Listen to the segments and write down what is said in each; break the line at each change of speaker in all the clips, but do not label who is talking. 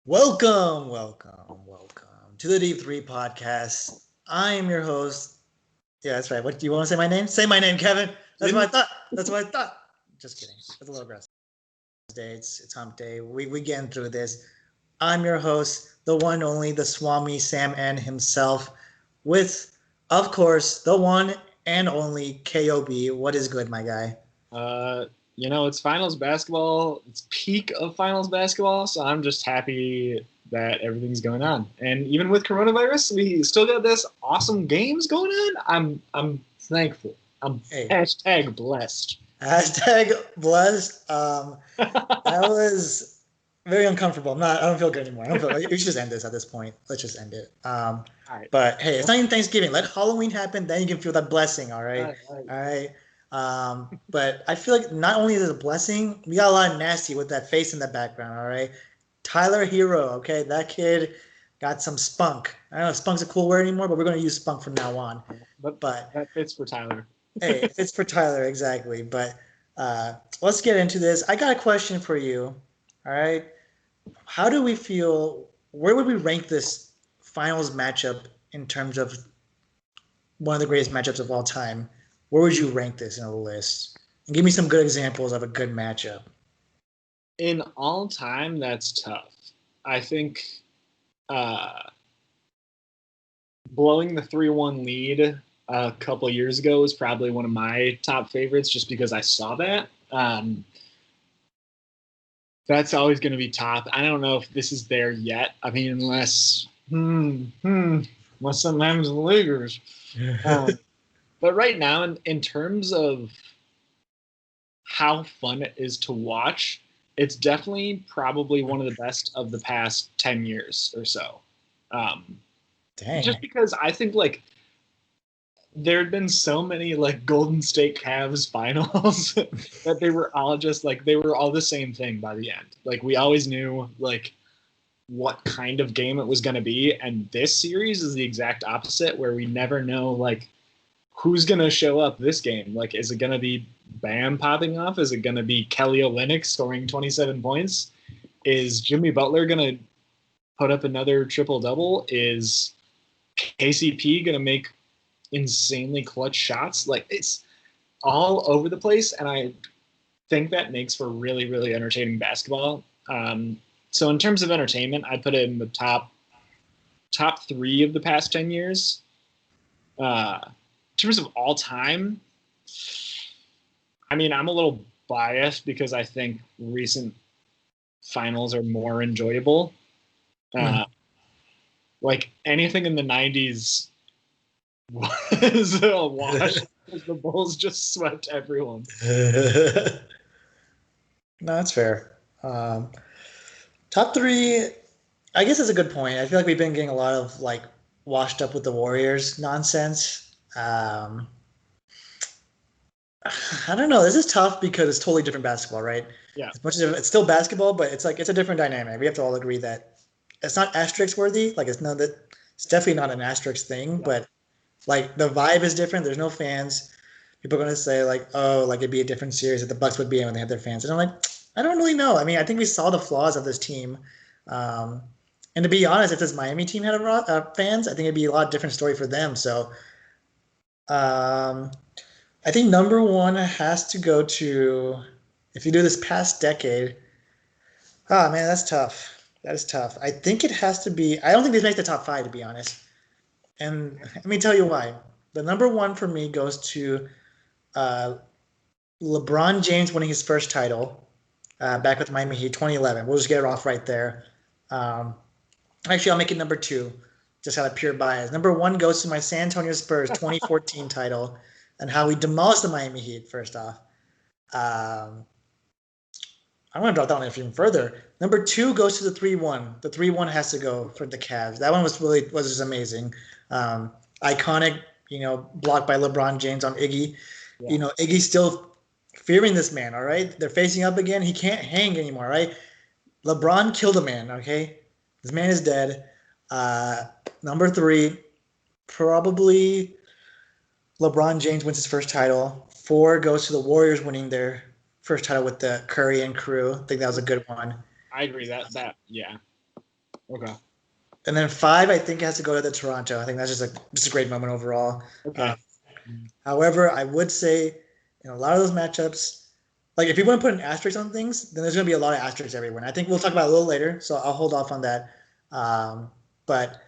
Welcome to the Deep Three podcast. I am your host. Yeah, that's right. What do you want to say? My name? Say my name, Kevin. That's what I thought. That's what I thought. Just kidding. It's a little aggressive. It's hump day. We getting through this. I'm your host, the one only, the Swami Sam N himself, with, of course, the one and only KOB. What is good, my guy?
Uh, it's finals basketball. It's peak of finals basketball, so I'm just happy that everything's going on. And even with coronavirus, we still got this awesome games going on. I'm thankful. I'm hashtag blessed.
Hashtag blessed. That was very uncomfortable. I don't feel good anymore. We should just end this at this point. Let's just end it.
All right.
But hey, it's not even Thanksgiving. Let Halloween happen, then you can feel that blessing. All right.
All right.
But I feel like not only is it a blessing, we got a lot of nasty with that face in the background. All right. Tyler Hero. Okay, that kid got some spunk. I don't know if spunk's a cool word anymore, but we're going to use spunk from now on.
But that fits for Tyler.
Hey, it fits for Tyler exactly. But let's get into this. I got a question for you. All right. How do we feel? Where would we rank this finals matchup in terms of one of the greatest matchups of all time? Where would you rank this in a list? And give me some good examples of a good matchup.
In all time, that's tough. I think blowing the 3-1 lead a couple of years ago was probably one of my top favorites just because I saw that. That's always going to be top. I don't know if this is there yet. I mean, unless something happens to the Lakers. But right now, in terms of how fun it is to watch, it's definitely probably one of the best of the past 10 years or so.
Dang.
Just because I think, there had been so many, Golden State Cavs finals that they were all the same thing by the end. We always knew, what kind of game it was going to be. And this series is the exact opposite, where we never know, who's going to show up this game? Is it going to be Bam popping off? Is it going to be Kelly Olynyk scoring 27 points? Is Jimmy Butler going to put up another triple-double? Is KCP going to make insanely clutch shots? It's all over the place, and I think that makes for really, really entertaining basketball. So in terms of entertainment, I'd put it in the top 3 of the past 10 years. In terms of all time, I mean, I'm a little biased because I think recent finals are more enjoyable. Anything in the 90s was a wash because the Bulls just swept everyone.
No, that's fair. Top 3, I guess, is a good point. I feel like we've been getting a lot of washed up with the Warriors nonsense. I don't know. This is tough because it's totally different basketball, right?
Yeah.
As much as it's still basketball, but it's a different dynamic. We have to all agree that it's not asterisk worthy. It's definitely not an asterisk thing, but the vibe is different. There's no fans. People are gonna say it'd be a different series that the Bucks would be in when they have their fans. And I'm I don't really know. I mean, I think we saw the flaws of this team. And to be honest, if this Miami team had fans, I think it'd be a lot different story for them. So I think number 1 has to go to, if you do this past decade. Oh man, that's tough. That is tough. I think it has to be. I don't think these make the top 5, to be honest. And let me tell you why. The number 1 for me goes to LeBron James winning his first title back with Miami Heat, 2011. We'll just get it off right there. Actually, I'll make it number 2, just out of pure bias. Number 1 goes to my San Antonio Spurs 2014 title and how we demolished the Miami Heat, first off. I'm going to drop that one even further. Number 2 goes to the 3-1. The 3-1 has to go for the Cavs. That one was just amazing. Iconic, blocked by LeBron James on Iggy. Yeah. Iggy's still fearing this man, all right? They're facing up again. He can't hang anymore, right? LeBron killed a man, okay? This man is dead. Number 3, probably LeBron James wins his first title. 4 goes to the Warriors winning their first title with the Curry and crew. I think that was a good one.
I agree. That yeah. Okay.
And then 5, I think, has to go to the Toronto. I think that's just a great moment overall.
Okay.
However, I would say in a lot of those matchups, like if you want to put an asterisk on things, then there's going to be a lot of asterisks everywhere. And I think we'll talk about it a little later, so I'll hold off on that. But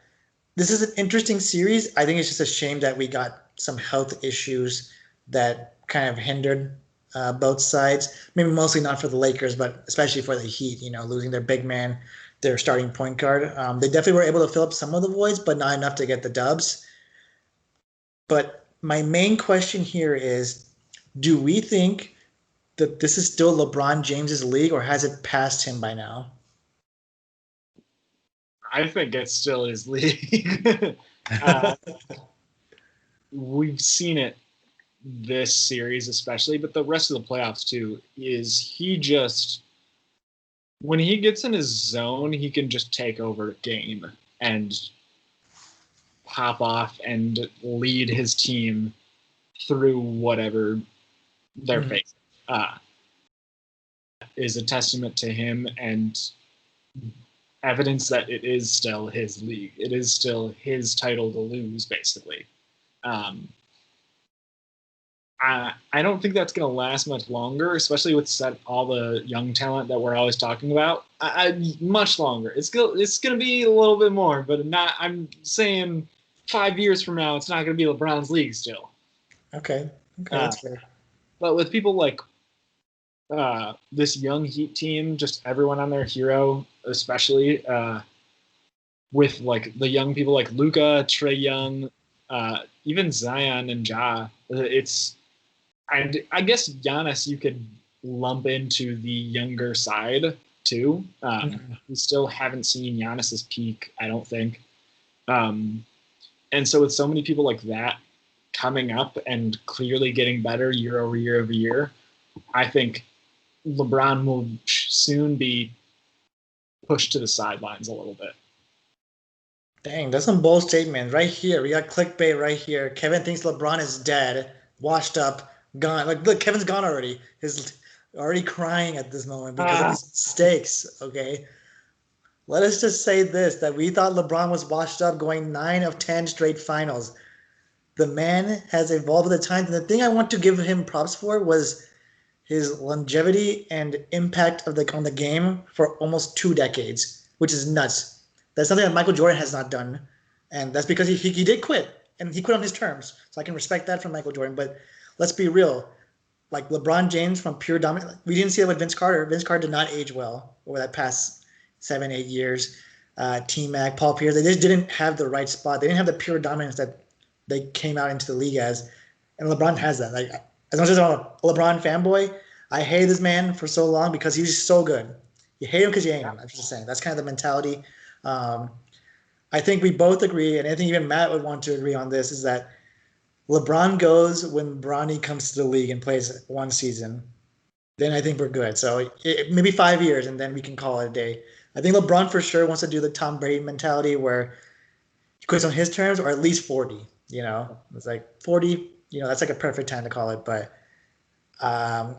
this is an interesting series. I think it's just a shame that we got some health issues that kind of hindered both sides. Maybe mostly not for the Lakers, but especially for the Heat. Losing their big man, their starting point guard. They definitely were able to fill up some of the voids, but not enough to get the dubs. But my main question here is, do we think that this is still LeBron James's league, or has it passed him by now?
I think it's still his league. uh, we've seen it this series especially, but the rest of the playoffs too, is he just, when he gets in his zone, he can just take over a game and pop off and lead his team through whatever they're facing. Is a testament to him and evidence that it is still his league. It is still his title to lose, basically. I don't think that's going to last much longer, especially with all the young talent that we're always talking about. Much longer. It's going to be a little bit more, but not. I'm saying 5 years from now, it's not going to be LeBron's league still.
Okay, that's fair.
But with people like this young Heat team, just everyone on their hero, especially with like the young people like Luka, Trae Young, even Zion and Ja. I guess Giannis you could lump into the younger side too. We still haven't seen Giannis's peak, I don't think. And so with so many people like that coming up and clearly getting better year over year over year, I think LeBron will soon be pushed to the sidelines a little bit.
Dang, that's some bold statement right here. We got clickbait right here. Kevin thinks LeBron is dead, washed up, gone. Like, look, Kevin's gone already. He's already crying at this moment because of his mistakes. Okay, let us just say this: that we thought LeBron was washed up, going 9 of 10 straight finals. The man has evolved with the times, and the thing I want to give him props for was his longevity and impact on the game for almost 2 decades, which is nuts. That's something that Michael Jordan has not done, and that's because he did quit, and he quit on his terms. So I can respect that from Michael Jordan. But let's be real, like LeBron James from pure dominance, we didn't see it with Vince Carter. Vince Carter did not age well over that past 7-8 years. T-Mac, Paul Pierce, they just didn't have the right spot. They didn't have the pure dominance that they came out into the league as, and LeBron has that. Like, as much as I'm a LeBron fanboy, I hated this man for so long because he was so good. You hate him because you hate him. I'm just saying that's kind of the mentality. I think we both agree, and I think even Matt would want to agree on this, is that LeBron goes when Bronny comes to the league and plays one season. Then I think we're good. So maybe 5 years, and then we can call it a day. I think LeBron for sure wants to do the Tom Brady mentality where he quits on his terms, or at least 40. It's like 40. That's like a perfect time to call it. But I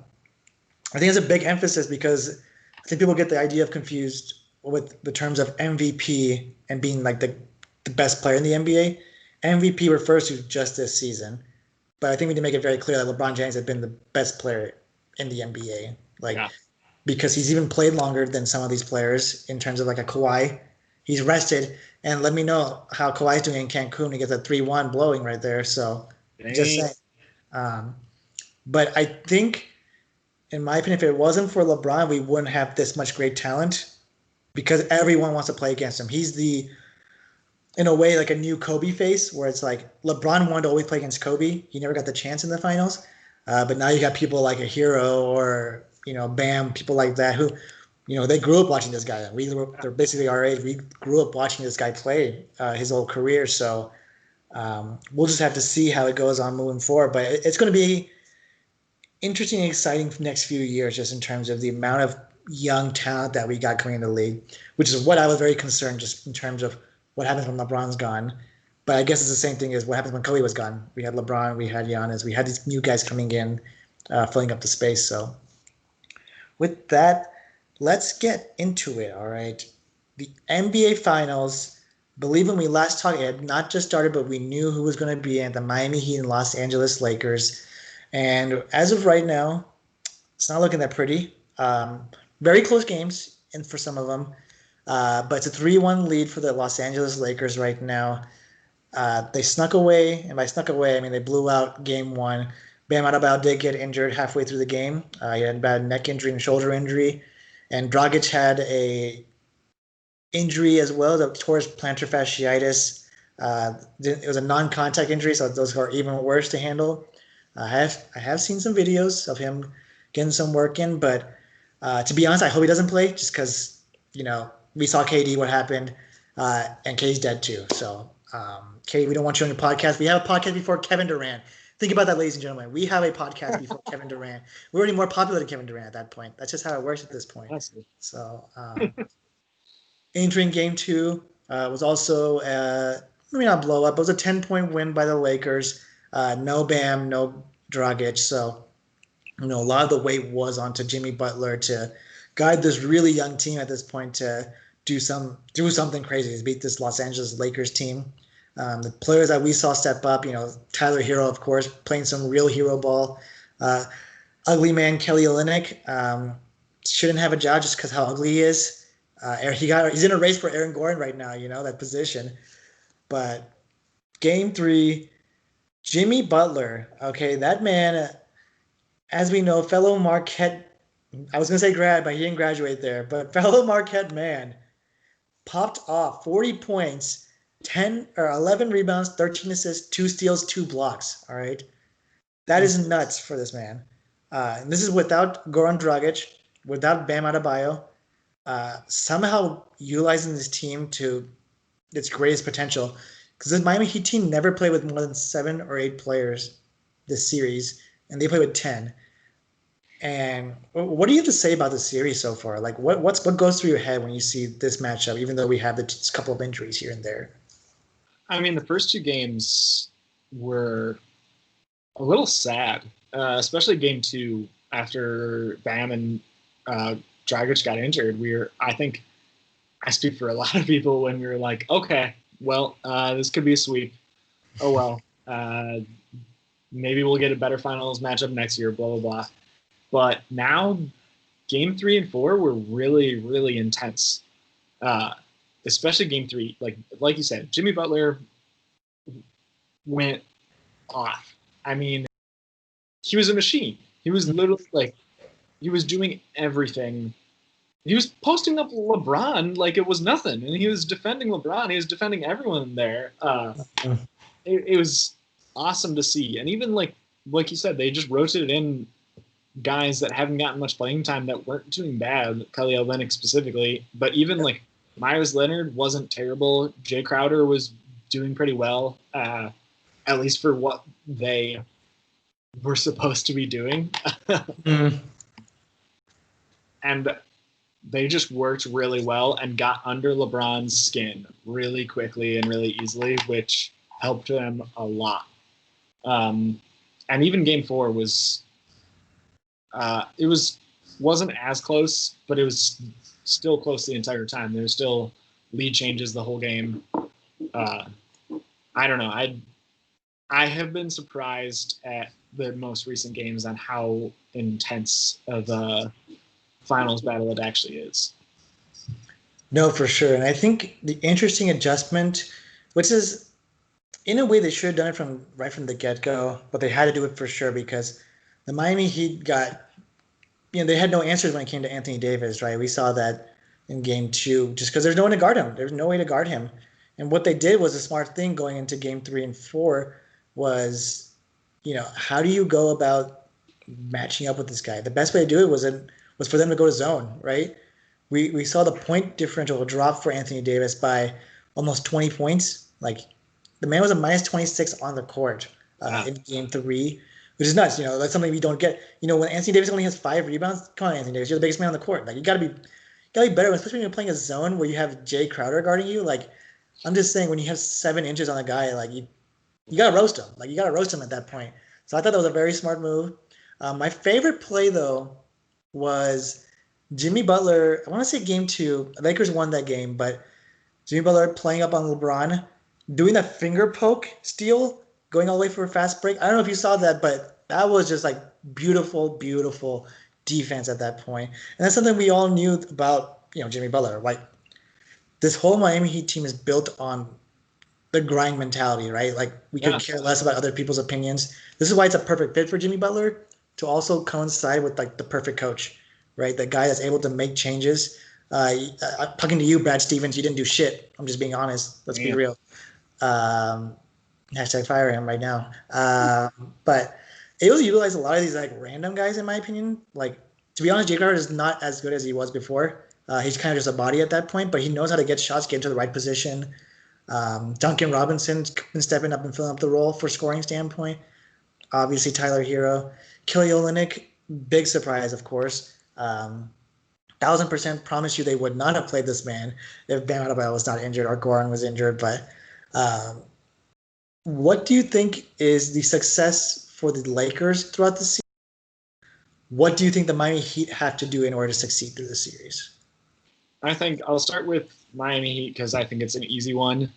think it's a big emphasis because I think people get the idea of confused with the terms of MVP and being like the best player in the NBA. MVP refers to just this season, but I think we need to make it very clear that LeBron James has been the best player in the NBA, because he's even played longer than some of these players in terms of like a Kawhi. He's rested, and let me know how Kawhi's doing in Cancun. He gets a 3-1 blowing right there. So just saying. But I think, in my opinion, if it wasn't for LeBron, we wouldn't have this much great talent because everyone wants to play against him. He's in a way, like a new Kobe face, where it's like LeBron wanted to always play against Kobe. He never got the chance in the finals. But now you got people like a Hero or, Bam, people like that who, they grew up watching this guy. They're basically our age. We grew up watching this guy play his whole career. So we'll just have to see how it goes on moving forward. But it's going to be interesting and exciting for the next few years, just in terms of the amount of young talent that we got coming into the league, which is what I was very concerned just in terms of what happens when LeBron's gone. But I guess it's the same thing as what happens when Kobe was gone. We had LeBron, we had Giannis, we had these new guys coming in, filling up the space. So with that, let's get into it, all right? the NBA Finals. Believe when we last talked, it had not just started, but we knew who was going to be in the Miami Heat and Los Angeles Lakers. And as of right now, it's not looking that pretty. Very close games, and for some of them, but it's a 3-1 lead for the Los Angeles Lakers right now. They snuck away, and by snuck away, I mean they blew out Game One. Bam Adebayo did get injured halfway through the game. He had a bad neck injury and shoulder injury, and Dragic had a injury as well, the torus plantar fasciitis. It was a non-contact injury, so those are even worse to handle. I have seen some videos of him getting some work in, but to be honest, I hope he doesn't play, just because we saw KD what happened, and KD's dead too. So KD, we don't want you on your podcast. We have a podcast before Kevin Durant. Think about that, ladies and gentlemen. We have a podcast before Kevin Durant. We're already more popular than Kevin Durant at that point. That's just how it works at this point. So entering Game 2 was also maybe not blow up. It was a 10-point win by the Lakers. No Bam, no Dragic. So a lot of the weight was onto Jimmy Butler to guide this really young team at this point to do something crazy to beat this Los Angeles Lakers team. The players that we saw step up, Tyler Hero, of course, playing some real hero ball. Ugly man Kelly Olynyk shouldn't have a job just because how ugly he is. He's in a race for Aaron Gordon right now, that position. But Game 3, Jimmy Butler, okay, that man, as we know, fellow Marquette, I was going to say grad, but he didn't graduate there, but fellow Marquette man popped off 40 points, 11 rebounds, 13 assists, 2 steals, 2 blocks, all right? That is nuts for this man. And this is without Goran Dragic, without Bam Adebayo, somehow utilizing this team to its greatest potential. Because this Miami Heat team never played with more than 7 or 8 players this series, and they played with 10. And what do you have to say about the series so far? Like, what goes through your head when you see this matchup, even though we have the couple of injuries here and there?
I mean, the first 2 games were a little sad, especially Game 2 after Bam and Dragic got injured. I think I speak for a lot of people when we were like, okay, well, this could be a sweep. Oh, well, maybe we'll get a better finals matchup next year, blah, blah, blah. But now Game 3 and 4 were really, really intense, especially Game 3. Like you said, Jimmy Butler went off. I mean, he was a machine. He was literally he was doing everything. He was posting up LeBron like it was nothing, and he was defending LeBron. He was defending everyone there. It was awesome to see, and even like you said, they just rotated in guys that haven't gotten much playing time that weren't doing bad. Kelly Olynyk specifically, but even like Myers Leonard wasn't terrible. Jay Crowder was doing pretty well, at least for what they were supposed to be doing. And they just worked really well and got under LeBron's skin really quickly and really easily, which helped them a lot. And even Game 4 was wasn't as close, but it was still close the entire time. There were still lead changes the whole game. I don't know. I have been surprised at the most recent games on how intense of a finals battle it actually is.
No, for sure. And I think the interesting adjustment, which is in a way they should have done it right from the get-go, but they had to do it for sure because the Miami Heat got, they had no answers when it came to Anthony Davis, right? We saw that in Game 2 just because there's no one to guard him. There's no way to guard him. And what they did was a smart thing going into Game 3 and 4 was, how do you go about matching up with this guy? The best way to do it was for them to go to zone, right? We saw the point differential drop for Anthony Davis by almost 20 points. Like, the man was a minus 26 on the court in Game 3, which is nuts. That's something we don't get. When Anthony Davis only has 5 rebounds, come on, Anthony Davis, you're the biggest man on the court. Like, you gotta be better, especially when you're playing a zone where you have Jay Crowder guarding you. Like, I'm just saying, when you have 7 inches on a guy, like you gotta roast him. Like, you gotta roast him at that point. So I thought that was a very smart move. My favorite play though was Jimmy Butler, I want to say game two, Lakers won that game, but Jimmy Butler playing up on LeBron, doing that finger poke steal, going all the way for a fast break. I don't know if you saw that, but that was just like beautiful, beautiful defense at that point. And that's something we all knew about, Jimmy Butler. Like this whole Miami Heat team is built on the grind mentality, right? Like we could
Yeah.
care less about other people's opinions. This is why it's a perfect fit for Jimmy Butler to also coincide with like the perfect coach, right? The guy that's able to make changes. Talking to you, Brad Stevens, you didn't do shit. I'm just being honest. Let's be
Yeah.
real. Um, hashtag fire him right now. But able to utilize a lot of these like random guys, in my opinion. Like to be honest, Jake Hart is not as good as he was before. He's kind of just a body at that point, but he knows how to get shots, get into the right position. Duncan Robinson's been stepping up and filling up the role for scoring standpoint. Obviously, Tyler Hero, Kelly Olynyk, big surprise, of course. 1,000% promise you they would not have played this man if Bam Adebayo was not injured or Goran was injured. But um, what do you think is the success for the Lakers throughout the season? What do you think the Miami Heat have to do in order to succeed through the series?
I think I'll start with Miami Heat because I think it's an easy one.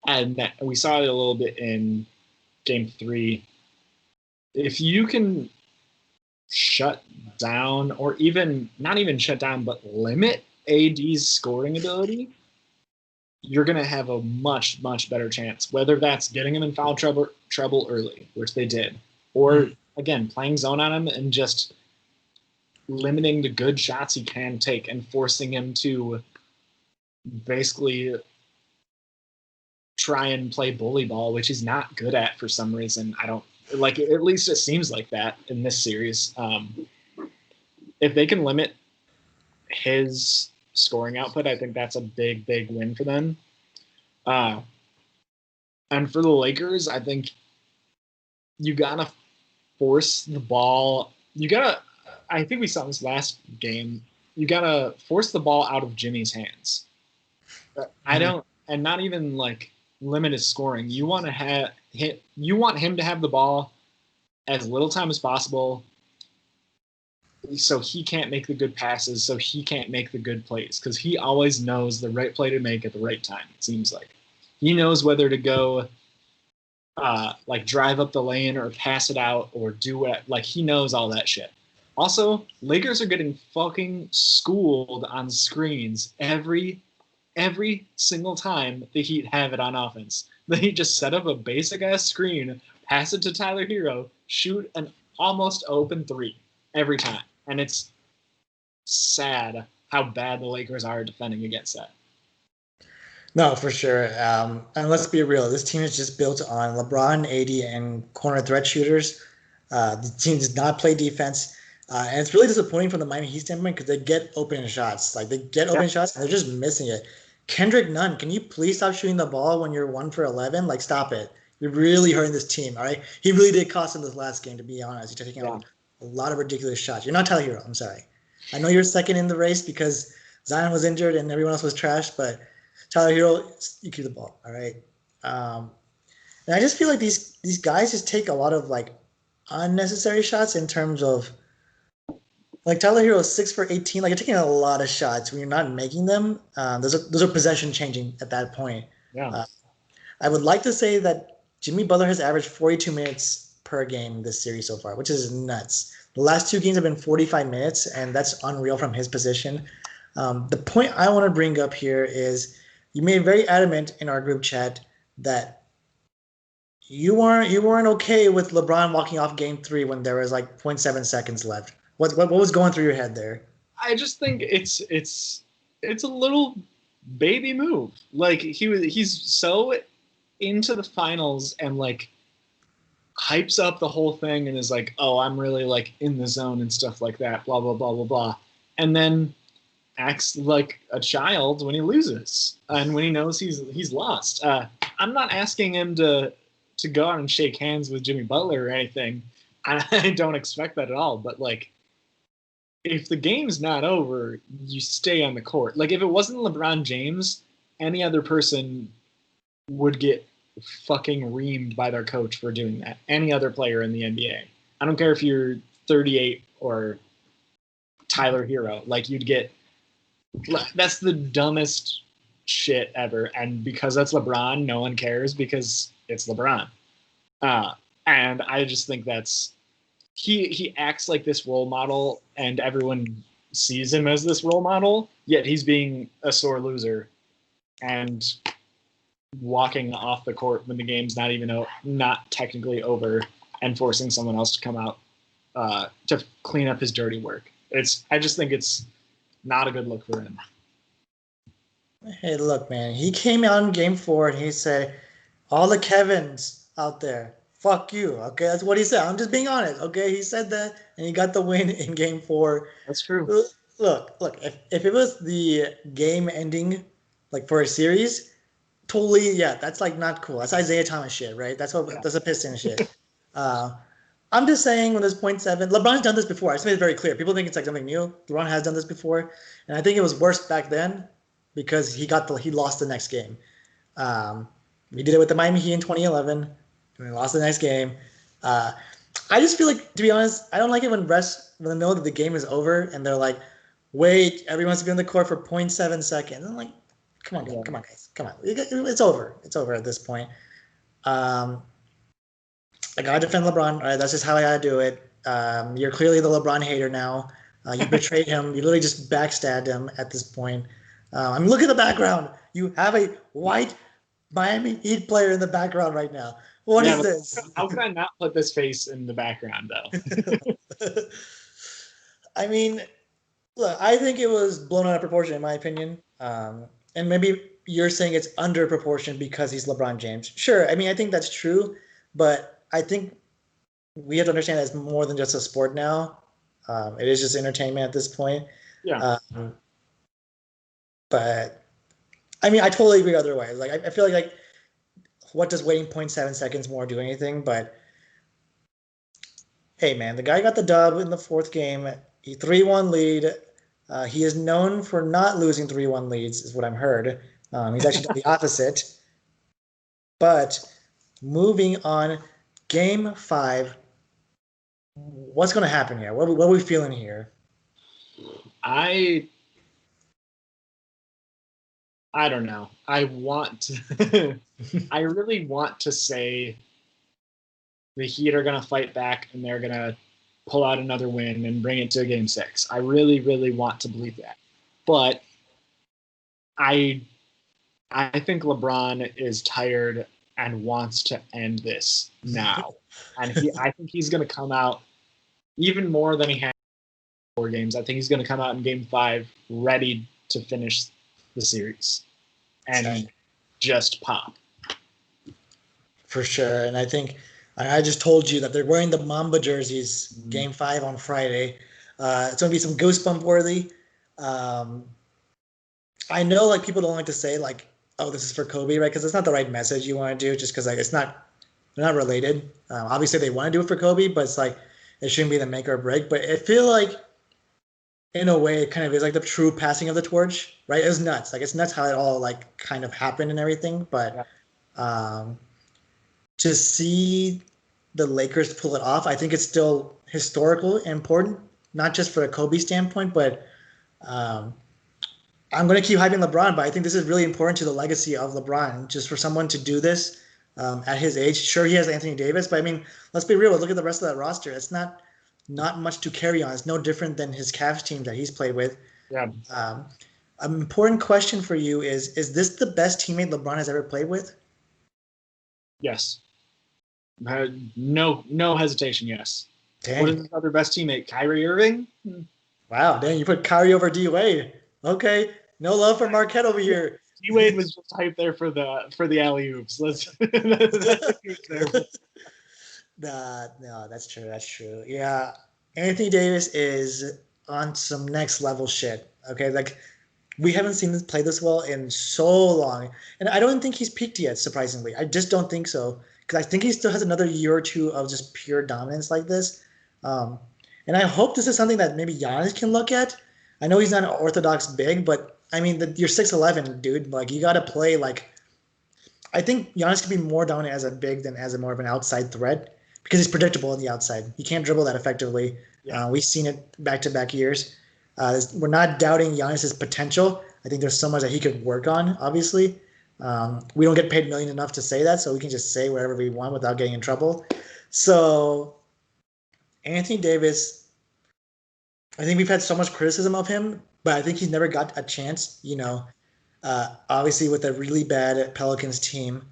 And we saw it a little bit in game 3. If you can shut down, or even not even shut down, but limit AD's scoring ability, you're going to have a much, much better chance, whether that's getting him in foul trouble early, which they did, or again, playing zone on him and just limiting the good shots he can take and forcing him to basically try and play bully ball, which he's not good at for some reason. I don't like, at least it seems like that in this series. If they can limit his scoring output, I think that's a big, big win for them. And for the Lakers, I think you gotta force the ball. I think we saw this last game. You gotta force the ball out of Jimmy's hands. I don't, and not even like limit his scoring. You want him to have the ball as little time as possible, so he can't make the good passes, so he can't make the good plays, because he always knows the right play to make at the right time. It seems like he knows whether to go like drive up the lane or pass it out or do it. Like he knows all that shit. Also, Lakers are getting fucking schooled on screens every single time the Heat have it on offense. The Heat just set up a basic ass screen, pass it to Tyler Hero, shoot an almost open 3 every time. And it's sad how bad the Lakers are defending against that.
No, for sure. And let's be real. This team is just built on LeBron, AD, and corner threat shooters. The team does not play defense. And it's really disappointing from the Miami Heat standpoint because they get open shots. Like they get open shots and they're just missing it. Kendrick Nunn, can you please stop shooting the ball when you're 1 for 11? Like, stop it. You're really hurting this team, all right? He really did cost him this last game, to be honest. He's taking a lot of ridiculous shots. You're not Tyler Hero. I'm sorry. I know you're second in the race because Zion was injured and everyone else was trash, but Tyler Hero, you keep the ball, all right? And I just feel like these guys just take a lot of like unnecessary shots in terms of like Tyler Hero is 6 for 18. Like you're taking a lot of shots when you're not making them. Those are possession changing at that point.
Yeah.
I would like to say that Jimmy Butler has averaged 42 minutes per game this series so far, which is nuts. The last 2 games have been 45 minutes, and that's unreal from his position. The point I want to bring up here is you made very adamant in our group chat that you weren't okay with LeBron walking off game 3 when there was like 0.7 seconds left. What was going through your head there?
I just think it's a little baby move. Like he's so into the finals and like hypes up the whole thing and is like, oh, I'm really like in the zone and stuff like that, blah blah blah blah blah, and then acts like a child when he loses and when he knows he's lost. I'm not asking him to go out and shake hands with Jimmy Butler or anything. I don't expect that at all. But like, if the game's not over, you stay on the court. Like if it wasn't LeBron James, any other person would get fucking reamed by their coach for doing that. Any other player in the NBA. I don't care if you're 38 or Tyler Hero. Like you'd get that's the dumbest shit ever, and because that's LeBron, no one cares because it's LeBron. And I just think that's he acts like this role model, and everyone sees him as this role model. Yet he's being a sore loser and walking off the court when the game's not technically over, and forcing someone else to come out to clean up his dirty work. I just think it's not a good look for him.
Hey, look, man. He came out in Game 4 and he said, "All the Kevins out there, fuck you." Okay, that's what he said. I'm just being honest. Okay, he said that, and he got the win in Game 4.
That's true.
Look. If it was the game ending, like for a series, totally, yeah, that's like not cool. That's Isaiah Thomas shit, right? That's a Piston shit. I'm just saying when there's 0.7, LeBron's done this before. I just made it very clear. People think it's like something new. LeBron has done this before, and I think it was worse back then because he lost the next game. We did it with the Miami Heat in 2011, and we lost the next game. I just feel like, to be honest, I don't like it when refs, when they know that the game is over and they're like, "Wait, everyone's been on the court for 0.7 seconds." I'm like, come on, guys, come on. It's over. It's over at this point. I gotta defend LeBron. All right, that's just how I gotta do it. You're clearly the LeBron hater now. You betrayed him. You literally just backstabbed him at this point. I mean, look at the background. You have a white Miami Heat player in the background right now. What is this?
How could I not put this face in the background, though?
I mean, look, I think it was blown out of proportion, in my opinion. And maybe you're saying it's under proportion because he's LeBron James. Sure, I mean, I think that's true, but I think we have to understand that it's more than just a sport now. It is just entertainment at this point.
Yeah.
But I mean, I totally agree otherwise. Like, I feel like what does waiting 0.7 seconds more do anything? But hey, man, the guy got the dub in the fourth game. He 3-1 lead. He is known for not losing 3-1 leads, is what I've heard. He's actually done the opposite. But moving on, Game 5. What's going to happen here? What are we feeling here?
I don't know. I really want to say the Heat are going to fight back and they're going to pull out another win and bring it to Game 6. I really, really want to believe that. But I think LeBron is tired and wants to end this now. And I think he's going to come out even more than he had in 4 games. I think he's going to come out in Game 5 ready to finish the series and just pop.
For sure. And I think I just told you that they're wearing the Mamba jerseys Game 5 on Friday. It's going to be some goosebump worthy. I know like people don't like to say like, "Oh, this is for Kobe," right? Because it's not the right message you want to do just because like they're not related. Obviously they want to do it for Kobe, but it's like it shouldn't be the make or break. But I feel like in a way it kind of is like the true passing of the torch, right? It was nuts. Like it's nuts how it all like kind of happened and everything. But to see the Lakers pull it off, I think it's still historical and important, not just for a Kobe standpoint, but I'm going to keep hyping LeBron, but I think this is really important to the legacy of LeBron, just for someone to do this at his age. Sure, he has Anthony Davis, but I mean, let's be real. Look at the rest of that roster. It's not much to carry on. It's no different than his Cavs team that he's played with.
Yeah.
An important question for you is this the best teammate LeBron has ever played with?
Yes. No hesitation, yes.
Dang.
What is his other best teammate? Kyrie Irving?
Wow, dang, you put Kyrie over D-Wade. Okay, no love for Marquette over here.
D-Wade was just hyped there for the alley-oops.
No, that's true. That's true. Yeah, Anthony Davis is on some next level shit. Okay, like we haven't seen him play this well in so long, and I don't think he's peaked yet. Surprisingly, I just don't think so because I think he still has another year or two of just pure dominance like this. And I hope this is something that maybe Giannis can look at. I know he's not an orthodox big, but I mean, you're 6'11", dude. Like you got to play like. I think Giannis can be more dominant as a big than as a more of an outside threat because he's predictable on the outside. He can't dribble that effectively. Yeah. We've seen it back-to-back years. We're not doubting Giannis's potential. I think there's so much that he could work on, obviously. We don't get paid millions enough to say that, so we can just say whatever we want without getting in trouble. So Anthony Davis, I think we've had so much criticism of him, but I think he's never got a chance, obviously with a really bad Pelicans team.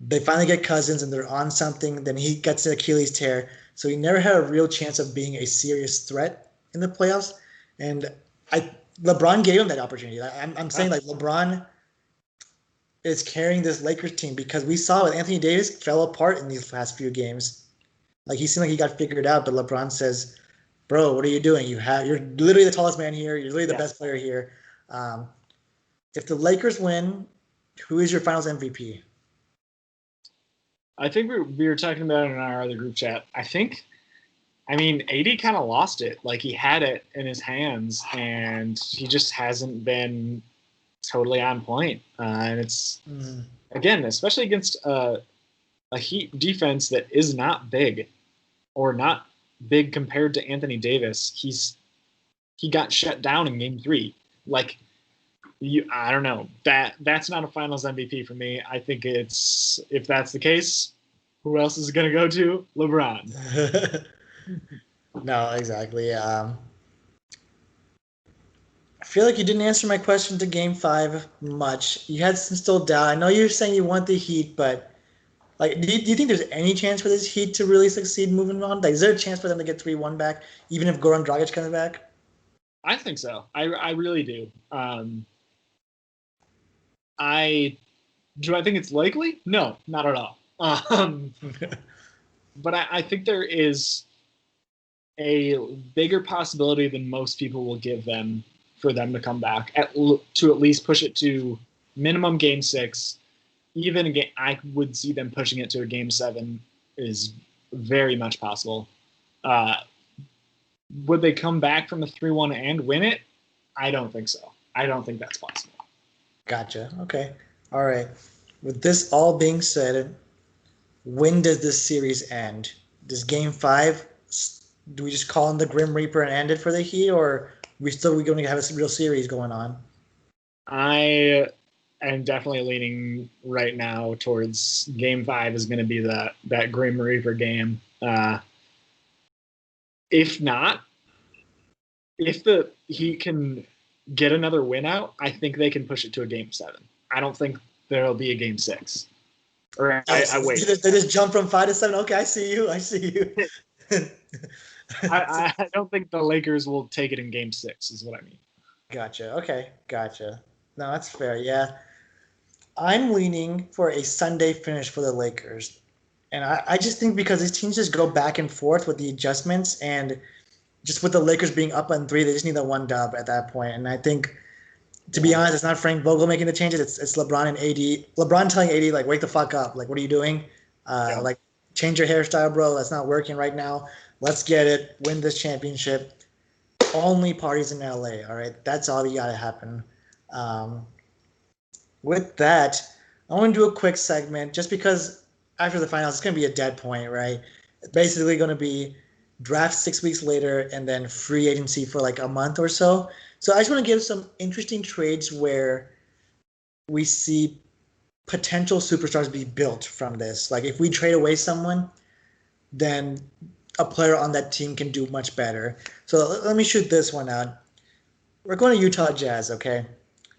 They finally get Cousins and they're on something. Then he gets an Achilles tear. So he never had a real chance of being a serious threat in the playoffs. And LeBron gave him that opportunity. I'm saying like LeBron is carrying this Lakers team because we saw with Anthony Davis fell apart in these past few games. Like he seemed like he got figured out, but LeBron says, "Bro, what are you doing? You're literally the tallest man here. You're literally the best player here." If the Lakers win, who is your Finals MVP?
I think we were talking about it in our other group chat. AD kind of lost it. Like he had it in his hands, and he just hasn't been totally on point. And it's again, especially against a Heat defense that is not big, or not big compared to Anthony Davis. He got shut down in Game 3. I don't know. That's not a Finals MVP for me. I think if that's the case, who else is going to go to? LeBron.
No, exactly. I feel like you didn't answer my question to Game 5 much. You had some still doubt. I know you're saying you want the Heat, but do you think there's any chance for this Heat to really succeed moving on? Like, is there a chance for them to get 3-1 back, even if Goran Dragic comes back?
I think so. I really do. Do I think it's likely? No, not at all. But I think there is a bigger possibility than most people will give them for them to come back to at least push it to minimum Game 6. Even again, I would see them pushing it to a Game 7 is very much possible. Would they come back from a 3-1 and win it? I don't think so. I don't think that's possible.
Gotcha. Okay. All right. With this all being said, when does this series end? Does Game 5, do we just call in the Grim Reaper and end it for the Heat, or we going to have a real series going on?
I am definitely leaning right now towards Game 5 is going to be that Grim Reaper game. If not, if the Heat can get another win out, I think they can push it to a Game 7. I don't think there'll be a Game 6. Or I wait.
They just jump from 5 to 7. Okay, I see you.
I don't think the Lakers will take it in Game 6 is what I mean.
Gotcha. Okay, gotcha. No, that's fair. Yeah. I'm leaning for a Sunday finish for the Lakers. And I just think because these teams just go back and forth with the adjustments, and just with the Lakers being up on 3, they just need that one dub at that point. And I think, to be honest, it's not Frank Vogel making the changes. It's LeBron and AD. LeBron telling AD, like, wake the fuck up. Like, what are you doing? Like, change your hairstyle, bro. That's not working right now. Let's get it. Win this championship. Only parties in LA, all right? That's all you got to happen. With that, I want to do a quick segment just because after the finals, it's going to be a dead point, right? It's basically going to be draft 6 weeks later and then free agency for like a month or so. So I just want to give some interesting trades where we see potential superstars be built from this. Like if we trade away someone, then a player on that team can do much better. So let me shoot this one out. We're going to Utah Jazz, okay?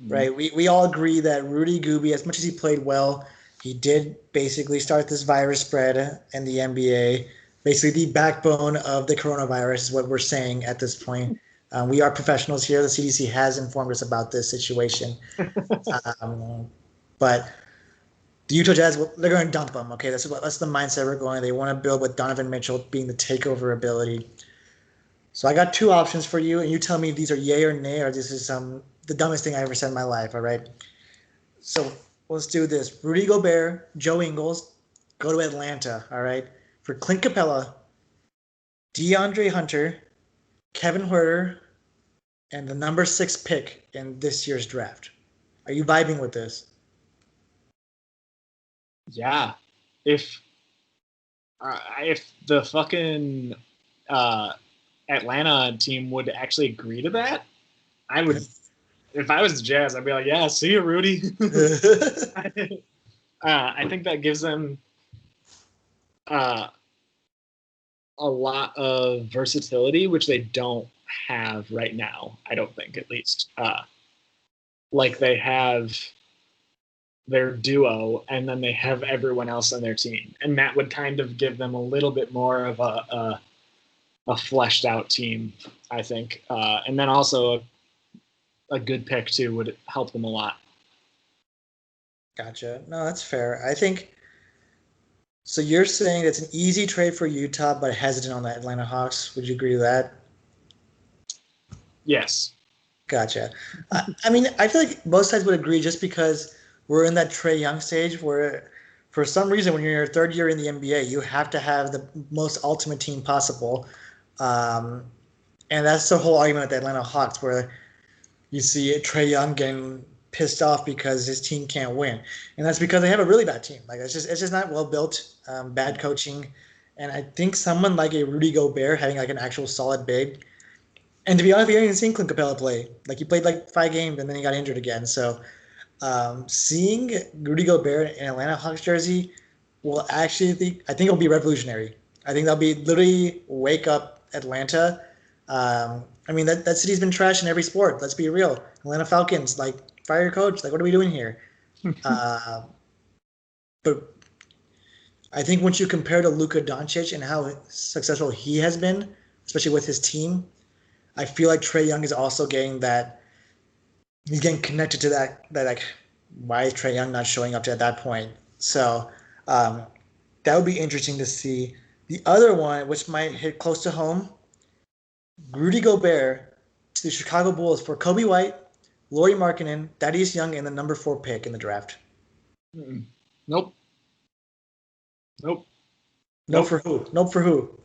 Mm-hmm. Right? We all agree that Rudy Gobert, as much as he played well, he did basically start this virus spread in the NBA. Basically, the backbone of the coronavirus is what we're saying at this point. We are professionals here. The CDC has informed us about this situation. But the Utah Jazz, they're going to dump him, okay? That's the mindset we're going. They want to build with Donovan Mitchell being the takeover ability. So I got 2 options for you, and you tell me if these are yay or nay, or this is the dumbest thing I ever said in my life, all right? So let's do this. Rudy Gobert, Joe Ingles, go to Atlanta, all right? For Clint Capella, DeAndre Hunter, Kevin Huerter, and the number 6 pick in this year's draft. Are you vibing with this?
Yeah. If the fucking Atlanta team would actually agree to that, I would, if I was the Jazz, I'd be like, yeah, see you, Rudy. I think that gives them a lot of versatility, which they don't have right now. I don't think, at least. Like they have their duo, and then they have everyone else on their team, and that would kind of give them a little bit more of a fleshed out team, I think. And then also a good pick too would help them a lot.
Gotcha. No, that's fair. I think so. You're saying it's an easy trade for Utah, but hesitant on the Atlanta Hawks. Would you agree with that?
Yes.
Gotcha. I mean, I feel like both sides would agree just because we're in that Trae Young stage where, for some reason, when you're in your third year in the NBA, you have to have the most ultimate team possible. Um, and that's the whole argument with the Atlanta Hawks, where you see Trae Young getting pissed off because his team can't win, and that's because they have a really bad team. Like it's just not well built, bad coaching, and I think someone like a Rudy Gobert having like an actual solid big. And to be honest, we haven't even seen Clint Capella play. Like he played like 5 games and then he got injured again. So seeing Rudy Gobert in Atlanta Hawks jersey will actually, I think it'll be revolutionary. I think that'll be literally wake up Atlanta. I mean, that city's been trashed in every sport. Let's be real. Atlanta Falcons, like, fire your coach. Like, what are we doing here? But I think once you compare to Luka Doncic and how successful he has been, especially with his team, I feel like Trae Young is also getting that. He's getting connected to that like, why is Trae Young not showing up to at that point? So um, that would be interesting to see. The other one, which might hit close to home, Rudy Gobert to the Chicago Bulls for Kobe White, Lauri Markkanen, Thaddeus Young, and the number 4 pick in the draft.
Mm-mm. Nope. Nope.
Nope for who? Nope for who?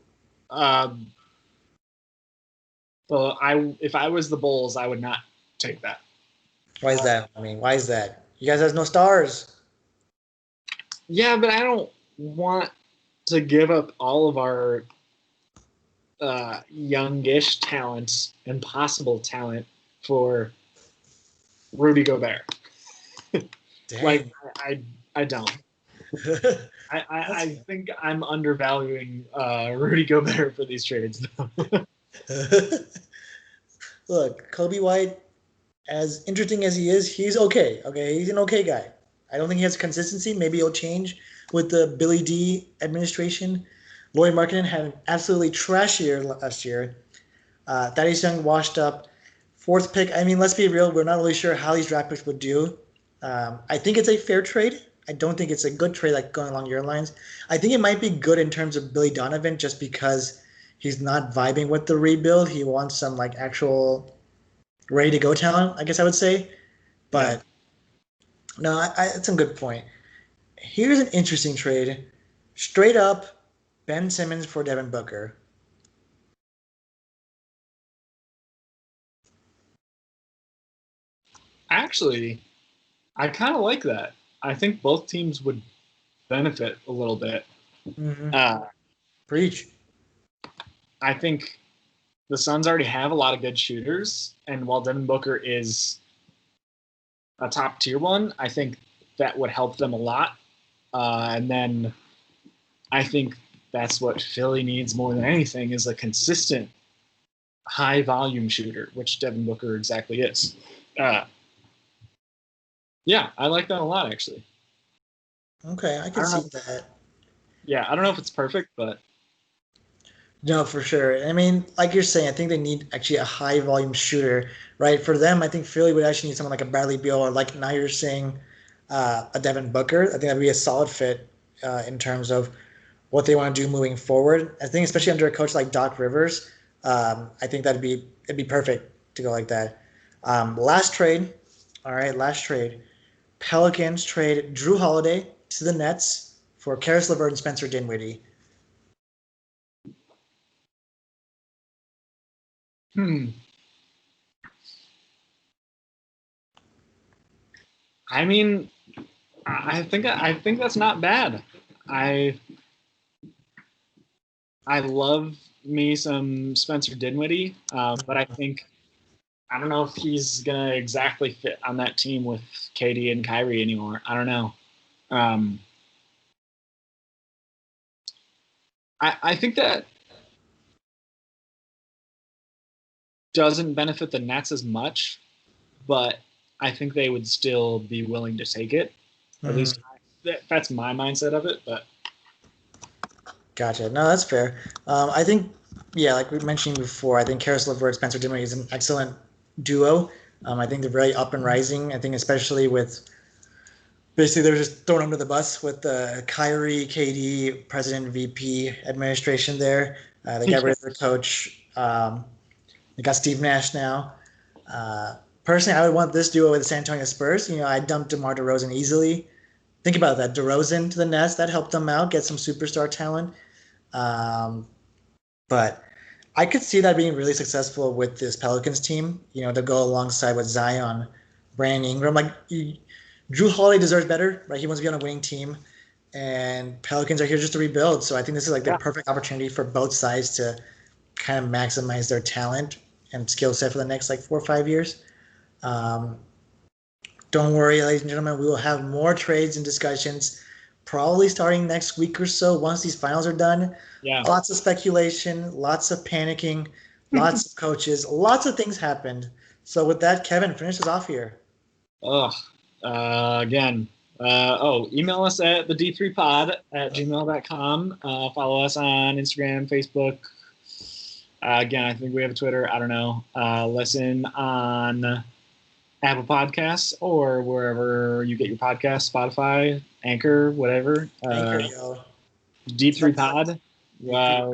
So if I was the Bulls, I would not take that.
Why is that? I mean, why is that? You guys have no stars.
Yeah, but I don't want to give up all of our youngish talents and possible talent for Rudy Gobert. Like I don't. I think I'm undervaluing Rudy Gobert for these trades.
Look, Kobe White, as interesting as he is, he's okay. Okay, he's an okay guy. I don't think he has consistency. Maybe he'll change with the Billy D administration. Lauri Markkanen had an absolutely trash year last year. Thaddeus Young washed up. 4th pick. I mean, let's be real. We're not really sure how these draft picks would do. I think it's a fair trade. I don't think it's a good trade like going along your lines. I think it might be good in terms of Billy Donovan just because he's not vibing with the rebuild. He wants some like actual ready to go talent, I guess I would say. But no, that's a good point. Here's an interesting trade. Straight up, Ben Simmons for Devin Booker.
Actually, I kind of like that. I think both teams would benefit a little bit.
Mm-hmm. Preach.
I think the Suns already have a lot of good shooters, and while Devin Booker is a top tier one, I think that would help them a lot. And then I think that's what Philly needs more than anything is a consistent high volume shooter, which Devin Booker exactly is. Yeah, I like that a lot, actually.
Okay, I can see that.
Yeah, I don't know if it's perfect, but
no, for sure. I mean, like you're saying, I think they need actually a high volume shooter, right? For them, I think Philly would actually need someone like a Bradley Beal or like now you're saying a Devin Booker. I think that'd be a solid fit in terms of what they want to do moving forward. I think especially under a coach like Doc Rivers, I think it'd be perfect to go like that. Last trade, all right, last trade. Pelicans trade Drew Holiday to the Nets for Karis LeVert and Spencer Dinwiddie.
I mean, I think that's not bad. I love me some Spencer Dinwiddie, but I think I don't know if he's gonna exactly fit on that team with KD and Kyrie anymore. I don't know. I think that doesn't benefit the Nets as much, but I think they would still be willing to take it. At least that's my mindset of it. But
Gotcha. No, that's fair. I think, yeah, like we mentioned before, I think Karis LeVert, Spencer Dinwiddie is an excellent duo. I think they're very up and rising. I think especially with basically they're just thrown under the bus with the Kyrie, KD, president, VP administration there. They got rid of their coach. They got Steve Nash now. Personally, I would want this duo with the San Antonio Spurs. I dumped DeMar DeRozan easily. Think about that. DeRozan to the Nets, that helped them out, get some superstar talent. But I could see that being really successful with this Pelicans team, to go alongside with Zion, Brandon Ingram. Like, Drew Holiday deserves better, right? He wants to be on a winning team. And Pelicans are here just to rebuild. So I think this is like the perfect opportunity for both sides to kind of maximize their talent and skill set for the next 4 or 5 years. Don't worry, ladies and gentlemen, we will have more trades and discussions probably starting next week or so once these finals are done.
yeah,
Lots of speculation, lots of panicking, lots of coaches, lots of things happened. So with that, Kevin, finish us off here.
Again. Email us at the d3pod@gmail.com. Follow us on Instagram, Facebook. Again, I think we have a Twitter. I don't know. Listen on Apple Podcasts or wherever you get your podcasts, Spotify, Anchor, whatever.
Anchor, yo.
D3 Pod. Yeah.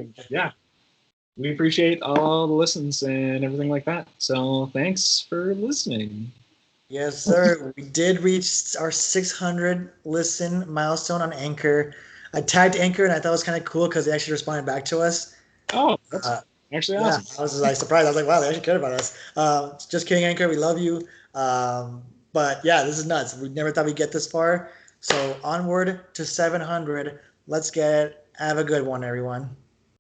We appreciate all the listens and everything like that. So thanks for listening.
Yes, sir. We did reach our 600 listen milestone on Anchor. I tagged Anchor and I thought it was kind of cool because they actually responded back to us.
Oh, that's actually awesome.
Yeah, I was surprised. I was like, wow, they actually cared about us. Just kidding, Anchor. We love you. But yeah, this is nuts. We never thought we'd get this far. So onward to 700. Let's get it. Have a good one, everyone.